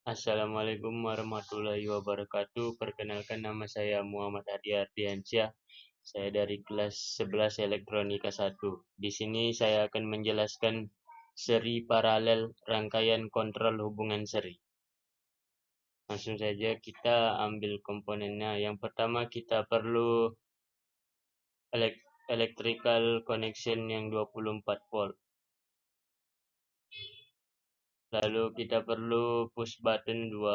Assalamualaikum warahmatullahi wabarakatuh. Perkenalkan, nama saya Muhammad Hadi Ardiansyah. Saya dari kelas 11 Elektronika 1. Di sini saya akan menjelaskan seri paralel rangkaian kontrol hubungan seri. Langsung saja kita ambil komponennya. Yang pertama kita perlu electrical connection yang 24 volt. Lalu kita perlu push button 2.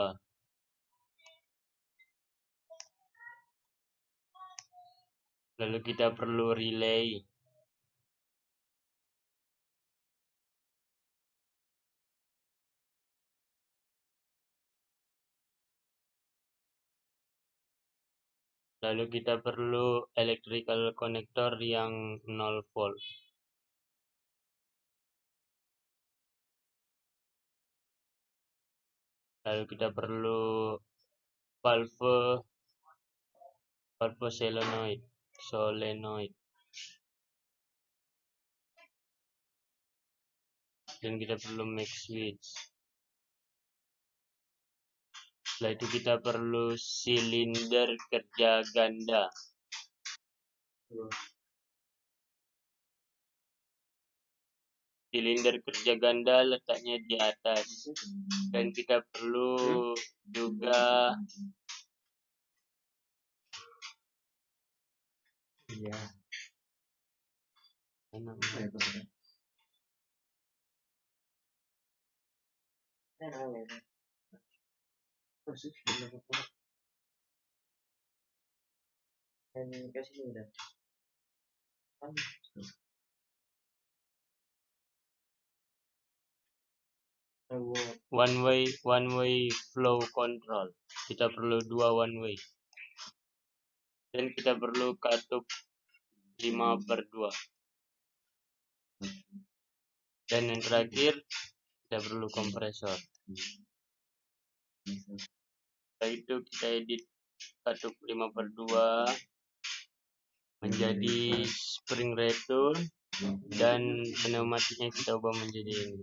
Lalu kita perlu relay. Lalu kita perlu electrical connector yang 0 volt. Lalu kita perlu valve solenoid. Dan kita perlu max switch. Setelah itu kita perlu silinder kerja ganda. Silinder kerja ganda letaknya di atas. Dan kita perlu juga one way flow control. Kita perlu 2 one way. Dan kita perlu katup 5/2. Dan yang terakhir kita perlu kompresor. Setelah itu kita edit katup 5/2 menjadi spring return, dan pneumatiknya kita ubah menjadi ini.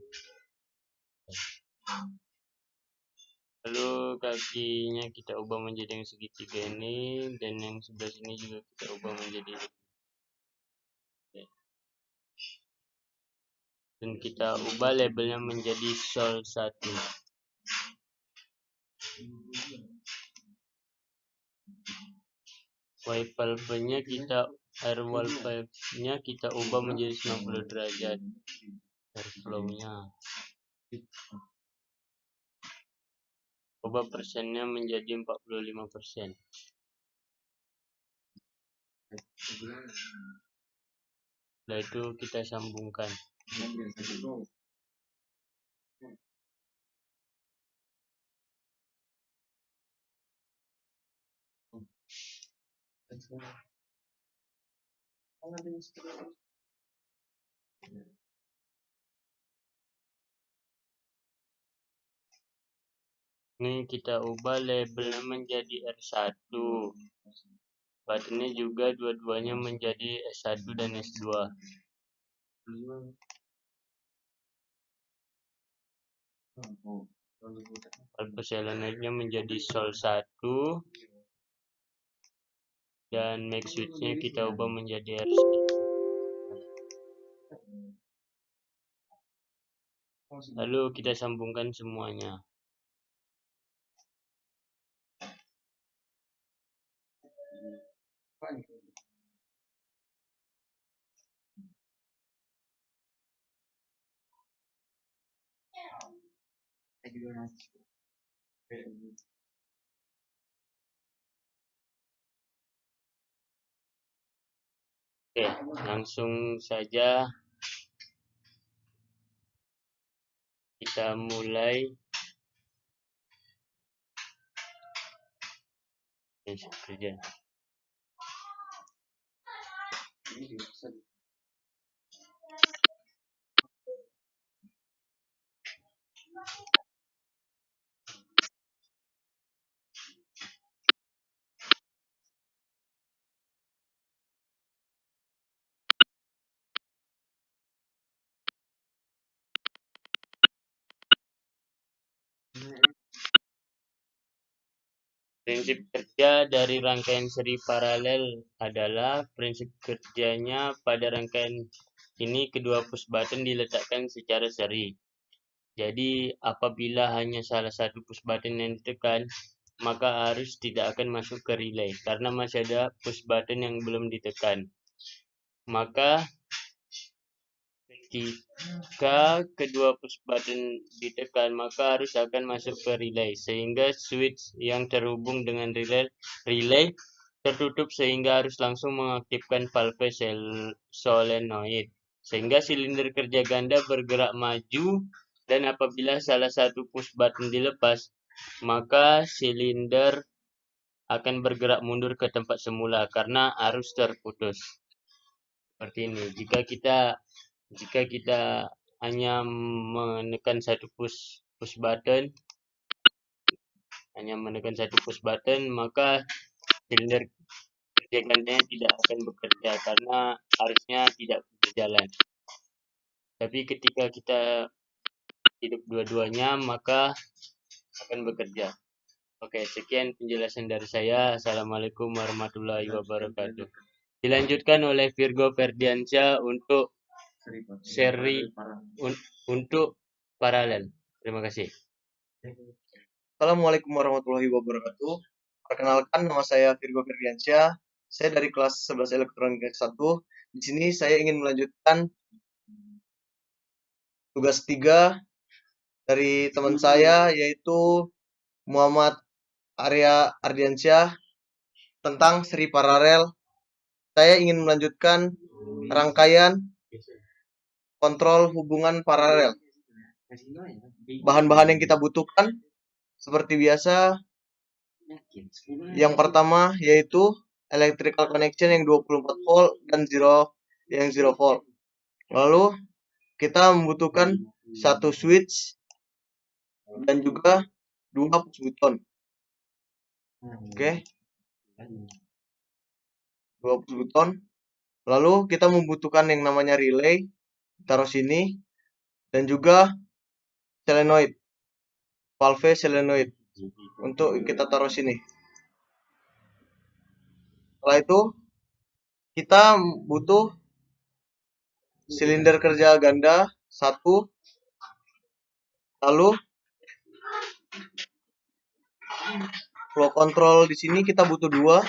Lalu kakinya kita ubah menjadi yang segitiga ini, dan yang sebelah sini juga kita ubah menjadi ini. Dan kita ubah labelnya menjadi Sol 1. Air valve-nya kita ubah menjadi 90 derajat. Airflow-nya ubah persennya menjadi 45%. Setelah itu kita sambungkan. Ini kita ubah labelnya menjadi R1. Buttonnya juga dua-duanya menjadi S1 dan S2. Valve solenoidnya menjadi Sol 1. Dan max switch-nya kita ubah menjadi R1. Lalu kita sambungkan semuanya. Oke, langsung saja kita mulai kerja. Prinsip kerja dari rangkaian seri paralel adalah prinsip kerjanya pada rangkaian ini kedua push button diletakkan secara seri. Jadi apabila hanya salah satu push button yang ditekan, maka arus tidak akan masuk ke relay karena masih ada push button yang belum ditekan. Maka ketika kedua push button ditekan, maka arus akan masuk ke relay sehingga switch yang terhubung dengan relay tertutup sehingga harus langsung mengaktifkan valve solenoid sehingga silinder kerja ganda bergerak maju, dan apabila salah satu push button dilepas, maka silinder akan bergerak mundur ke tempat semula karena arus terputus. Seperti ini. Jika kita hanya menekan satu push button, maka silinder kerja gandanya tidak akan bekerja karena arusnya tidak berjalan. Tapi ketika kita hidup dua-duanya, maka akan bekerja. Oke, sekian penjelasan dari saya. Assalamualaikum warahmatullahi wabarakatuh. Dilanjutkan oleh Virgo Ferdiansyah untuk seri untuk paralel. Terima kasih. Assalamualaikum warahmatullahi wabarakatuh. Perkenalkan, nama saya Virgo Ferdiansyah. Saya dari kelas 11 Elektronika 1. Di sini saya ingin melanjutkan tugas 3 dari teman saya, yaitu Muhammad Arya Ardiansyah, tentang seri paralel. Saya ingin melanjutkan rangkaian kontrol hubungan paralel. Bahan-bahan yang kita butuhkan seperti biasa, yang pertama yaitu electrical connection yang 24 volt dan 0 volt. Lalu kita membutuhkan satu switch dan juga 2 push button. Oke. 2 push button. Lalu kita membutuhkan yang namanya relay, taruh sini, dan juga solenoid, valve solenoid untuk kita taruh sini. Setelah itu kita butuh silinder kerja ganda 1, lalu flow control di sini kita butuh 2.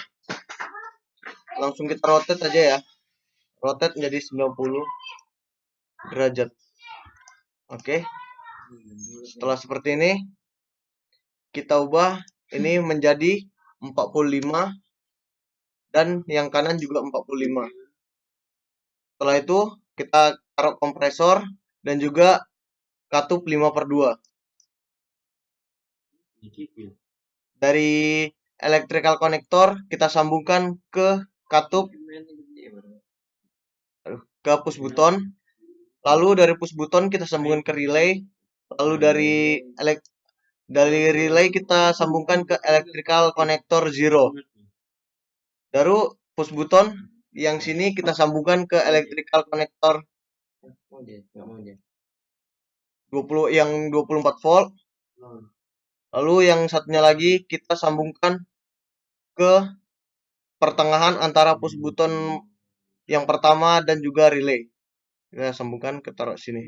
Langsung kita rotate aja ya. Rotate menjadi 90 derajat. Oke. Setelah seperti ini, kita ubah ini menjadi 45 dan yang kanan juga 45. Setelah itu kita taruh kompresor dan juga katup 5/2. Dari electrical connector kita sambungkan ke katup ke push button. Lalu dari push button kita sambungkan ke relay. Lalu dari relay kita sambungkan ke electrical connector 0. Baru push button yang sini kita sambungkan ke electrical connector 20 yang 24 volt. Lalu yang satunya lagi kita sambungkan ke pertengahan antara push button yang pertama dan juga relay. Kita sambungkan ke taruh sini.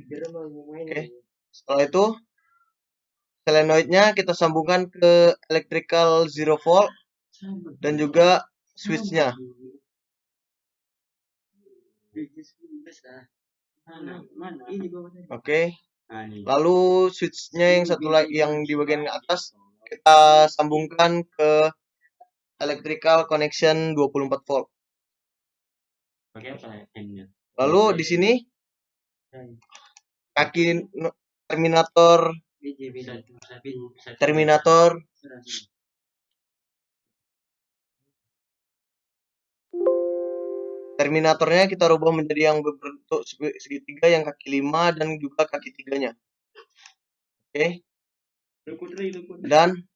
Oke. Setelah itu solenoidnya kita sambungkan ke electrical 0 volt dan juga switchnya. Oke. Lalu switchnya yang satu lagi yang di bagian atas kita sambungkan ke electrical connection 24 volt. Lalu di sini kaki terminatornya kita rubah menjadi yang berbentuk segitiga, yang kaki 5 dan juga kaki 3-nya. Oke. Dan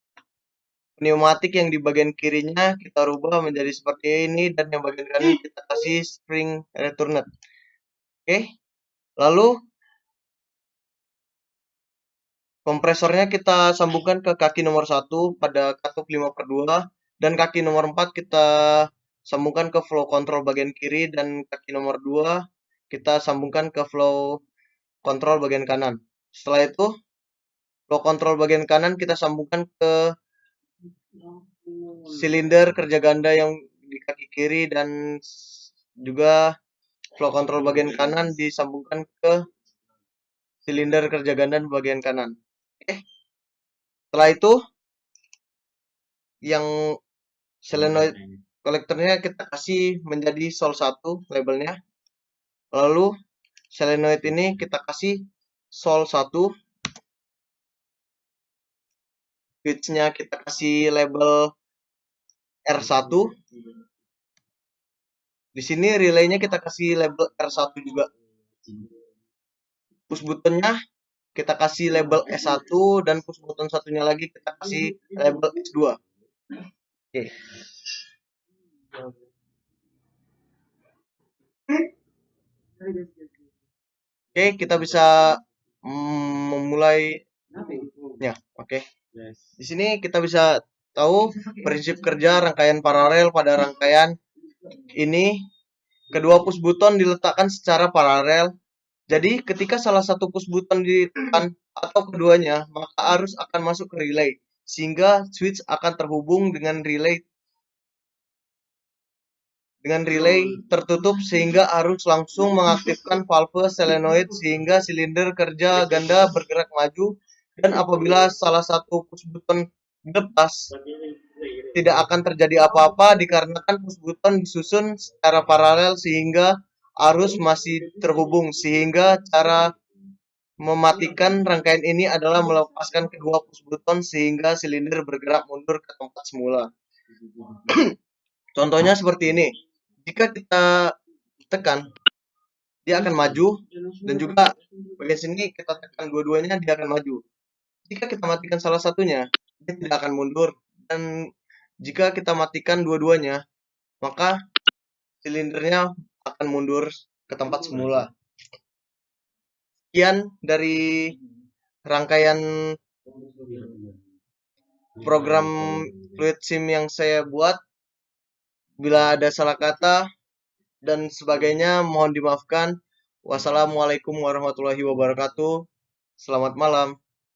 pneumatik yang di bagian kirinya kita rubah menjadi seperti ini, dan yang bagian kanan kita kasih spring returnet. Oke. Lalu Kompresornya kita sambungkan ke kaki nomor 1 pada katup 5/2 dan kaki nomor 4 kita sambungkan ke flow control bagian kiri dan kaki nomor 2 kita sambungkan ke flow control bagian kanan. Setelah itu flow control bagian kanan kita sambungkan ke silinder kerja ganda yang di kaki kiri dan juga flow control bagian kanan disambungkan ke silinder kerja ganda di bagian kanan. Oke. Setelah itu yang solenoid kolektornya kita kasih menjadi sol 1 labelnya. Lalu solenoid ini kita kasih sol 1. Switch-nya kita kasih label R1. Di sini relay-nya kita kasih label R1 juga. Push button-nya kita kasih label S1 dan push button satunya lagi kita kasih label S2. Oke. Oke, kita bisa memulai ya. Oke. Di sini kita bisa tahu prinsip kerja rangkaian paralel pada rangkaian ini. Kedua push button diletakkan secara paralel. Jadi ketika salah satu push button ditekan atau keduanya, maka arus akan masuk ke relay sehingga switch akan terhubung dengan relay tertutup sehingga arus langsung mengaktifkan valve solenoid sehingga silinder kerja ganda bergerak maju, dan apabila salah satu push button dilepas tidak akan terjadi apa-apa dikarenakan push button disusun secara paralel sehingga arus masih terhubung, sehingga cara mematikan rangkaian ini adalah melepaskan kedua push button sehingga silinder bergerak mundur ke tempat semula. Contohnya seperti ini. Jika kita tekan, dia akan maju, dan juga bagian sini kita tekan dua-duanya, dia akan maju. Jika kita matikan salah satunya, dia tidak akan mundur, dan jika kita matikan dua-duanya, maka silindernya akan mundur ke tempat semula. Sekian dari rangkaian program fluid sim yang saya buat. Bila ada salah kata dan sebagainya, mohon dimaafkan. Wassalamualaikum warahmatullahi wabarakatuh. Selamat malam.